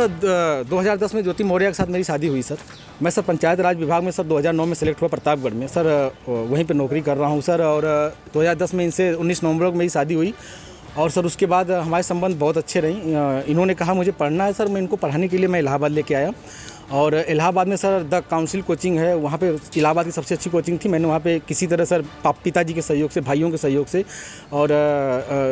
2010 में ज्योति मौर्य के साथ मेरी शादी हुई सर। मैं सर पंचायत राज विभाग में सर 2009 में सेलेक्ट हुआ प्रतापगढ़ में सर, वहीं पे नौकरी कर रहा हूँ सर। और 2010 में इनसे 19 नवंबर को मेरी शादी हुई और सर उसके बाद हमारे संबंध बहुत अच्छे रही। इन्होंने कहा मुझे पढ़ना है सर, मैं इनको पढ़ाने के लिए मैं इलाहाबाद लेके आया और इलाहाबाद में सर द काउंसिल कोचिंग है, वहाँ पे इलाहाबाद की सबसे अच्छी कोचिंग थी। मैंने वहाँ पे किसी तरह सर पिताजी के सहयोग से, भाइयों के सहयोग से और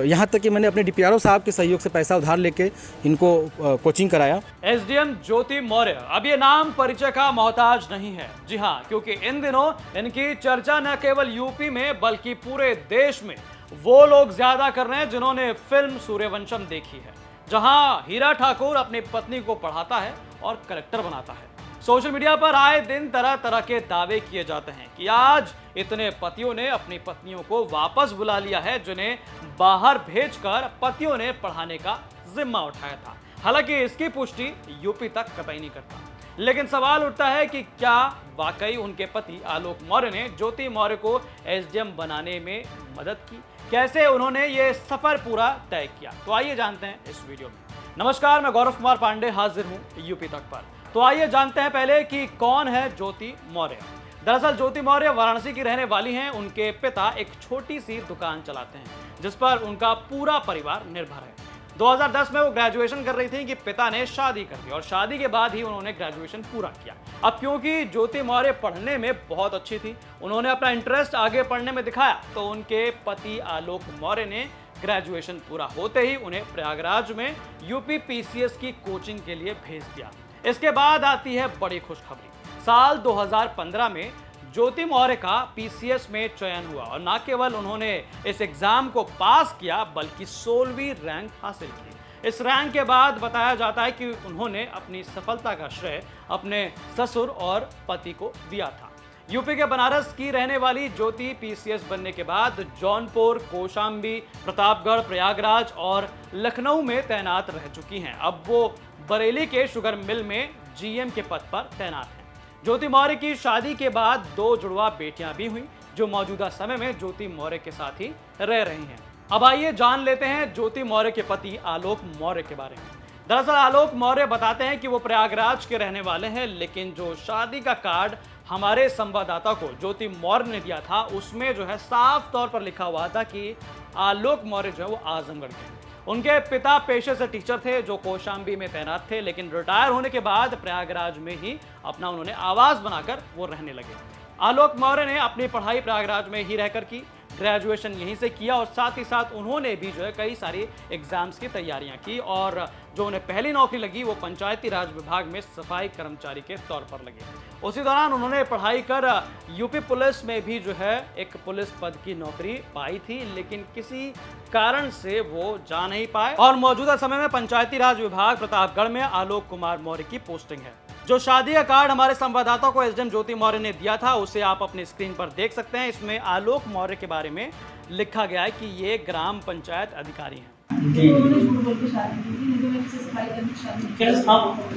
यहाँ तक कि मैंने अपने डीपीआरओ साहब के सहयोग से पैसा उधार लेके इनको कोचिंग कराया। एसडीएम ज्योति मौर्य अब ये नाम परिचय का मोहताज नहीं है। जी हाँ, क्योंकि इन दिनों इनकी चर्चा न केवल यूपी में बल्कि पूरे देश में वो लोग ज्यादा कर रहे हैं जिन्होंने फिल्म सूर्यवंशम देखी है, जहां हीरा ठाकुर अपनी पत्नी को पढ़ाता है और कलेक्टर बनाता है। सोशल मीडिया पर आए दिन तरह तरह के दावे किए जाते हैं कि आज इतने पतियों ने अपनी पत्नियों को वापस बुला लिया है जिन्हें बाहर भेजकर पतियों ने पढ़ाने का जिम्मा उठाया था। हालांकि इसकी पुष्टि यूपी तक कतई नहीं करता, लेकिन सवाल उठता है कि क्या वाकई उनके पति आलोक मौर्य ने ज्योति मौर्य को एसडीएम बनाने में मदद की? कैसे उन्होंने ये सफर पूरा तय किया? तो आइए जानते हैं इस वीडियो में। नमस्कार, मैं गौरव कुमार पांडे हाजिर हूं यूपी तक पर। तो आइए जानते हैं पहले कि कौन है ज्योति मौर्य। दरअसल ज्योति मौर्य वाराणसी की रहने वाली हैं। उनके पिता एक छोटी सी दुकान चलाते हैं जिस पर उनका पूरा परिवार निर्भर है। 2010 में वो ग्रेजुएशन कर रही थी कि पिता ने शादी कर दी और शादी के बाद ही उन्होंने ग्रेजुएशन पूरा किया। अब क्योंकि ज्योति मौर्य पढ़ने में बहुत अच्छी थी, उन्होंने अपना इंटरेस्ट आगे पढ़ने में दिखाया, तो उनके पति आलोक मौर्य ने ग्रेजुएशन पूरा होते ही उन्हें प्रयागराज में यूपी पीसीएस की कोचिंग के लिए भेज दिया। इसके बाद आती है बड़ी खुशखबरी। साल 2015 में ज्योति मौर्य का पीसीएस में चयन हुआ और न केवल उन्होंने इस एग्जाम को पास किया बल्कि 16वीं रैंक हासिल की। इस रैंक के बाद बताया जाता है कि उन्होंने अपनी सफलता का श्रेय अपने ससुर और पति को दिया था। यूपी के बनारस की रहने वाली ज्योति पीसीएस बनने के बाद जौनपुर, कौशाम्बी, प्रतापगढ़, प्रयागराज और लखनऊ में तैनात रह चुकी हैं। अब वो बरेली के शुगर मिल में जीएम के पद पर तैनात हैं। ज्योति मौर्य की शादी के बाद 2 जुड़वा बेटियां भी हुई जो मौजूदा समय में ज्योति मौर्य के साथ ही रह रही हैं। अब आइए जान लेते हैं ज्योति मौर्य के पति आलोक मौर्य के बारे में। दरअसल आलोक मौर्य बताते हैं कि वो प्रयागराज के रहने वाले हैं, लेकिन जो शादी का कार्ड हमारे संवाददाता को ज्योति मौर्य ने दिया था उसमें जो है साफ तौर पर लिखा हुआ था कि आलोक मौर्य जो है वो आजमगढ़ के। उनके पिता पेशे से टीचर थे जो कौशाम्बी में तैनात थे, लेकिन रिटायर होने के बाद प्रयागराज में ही अपना उन्होंने आवास बनाकर वो रहने लगे। आलोक मौर्य ने अपनी पढ़ाई प्रयागराज में ही रहकर की, ग्रेजुएशन यहीं से किया और साथ ही साथ उन्होंने भी जो है कई सारी एग्जाम्स की तैयारियां की और जो उन्हें पहली नौकरी लगी वो पंचायती राज विभाग में सफाई कर्मचारी के तौर पर लगे। उसी दौरान उन्होंने पढ़ाई कर यूपी पुलिस में भी जो है एक पुलिस पद की नौकरी पाई थी, लेकिन किसी कारण से वो जा नहीं पाए और मौजूदा समय में पंचायती राज विभाग प्रतापगढ़ में आलोक कुमार मौर्य की पोस्टिंग है। जो शादी का कार्ड हमारे संवाददाता को एसडीएम ज्योति मौर्य ने दिया था उसे आप अपनी स्क्रीन पर देख सकते हैं। इसमें आलोक मौर्य के बारे में लिखा गया है कि ये ग्राम पंचायत अधिकारी हैं। उन्होंने झूठ बोल के शादी की थी, मुझे किसी से सफाई करने की शादी की।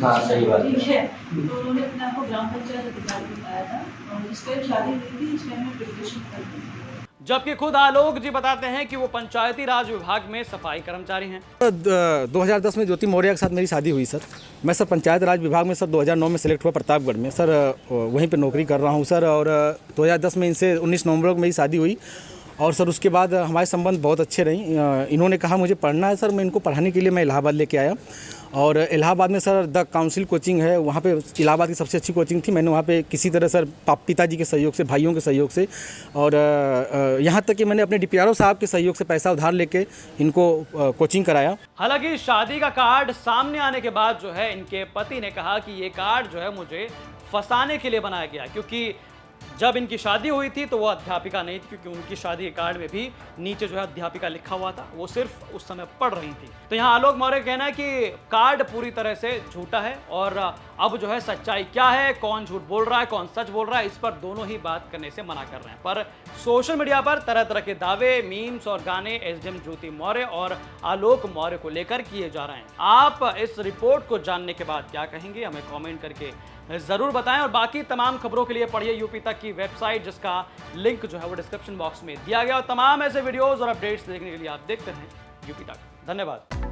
हाँ सही बात ठीक है, तो उन्होंने अपने आप को ग्राम पंचायत अधिकारी बताया था और जिस टाइम शादी हुई थी उस टाइम में प्रिपरेशन कर दी। जबकि खुद आलोक जी बताते हैं कि वो पंचायती राज विभाग में सफाई कर्मचारी हैं। 2010 में ज्योति मौर्य के साथ मेरी शादी हुई सर। मैं सर पंचायत राज विभाग में सर 2009 में सेलेक्ट हुआ प्रतापगढ़ में सर, वहीं पे नौकरी कर रहा हूँ सर। और 2010 में इनसे 19 नवंबर को मेरी शादी हुई और सर उसके बाद हमारे संबंध बहुत अच्छे रही। इन्होंने कहा मुझे पढ़ना है सर, मैं इनको पढ़ाने के लिए मैं इलाहाबाद लेके आया और इलाहाबाद में सर द काउंसिल कोचिंग है, वहाँ पे इलाहाबाद की सबसे अच्छी कोचिंग थी। मैंने वहाँ पे किसी तरह सर पिताजी के सहयोग से, भाइयों के सहयोग से और यहाँ तक कि मैंने अपने डीपीआरओ साहब के सहयोग से पैसा उधार लेके इनको कोचिंग कराया। हालांकि शादी का कार्ड सामने आने के बाद जो है इनके पति ने कहा कि ये कार्ड जो है मुझे फंसाने के लिए बनाया गया, क्योंकि जब इनकी शादी हुई थी तो वो अध्यापिका नहीं थी, क्योंकि उनकी शादी के कार्ड में भी नीचे जो है अध्यापिका लिखा हुआ था, वो सिर्फ उस समय पढ़ रही थी। तो यहाँ आलोक मौर्य कहना है कि कार्ड पूरी तरह से झूठा है और अब जो है सच्चाई क्या है, कौन झूठ बोल रहा है, कौन सच बोल रहा है, इस पर दोनों ही बात करने से मना कर रहे हैं। पर सोशल मीडिया पर तरह तरह के दावे, मीम्स और गाने एसडीएम ज्योति मौर्य और आलोक मौर्य को लेकर किए जा रहे हैं। आप इस रिपोर्ट को जानने के बाद क्या कहेंगे, हमें कॉमेंट करके जरूर बताएं और बाकी तमाम खबरों के लिए पढ़िए यूपी तक की वेबसाइट, जिसका लिंक जो है वो डिस्क्रिप्शन बॉक्स में दिया गया। और तमाम ऐसे वीडियोस और अपडेट्स देखने के लिए आप देखते हैं यूपी तक। धन्यवाद।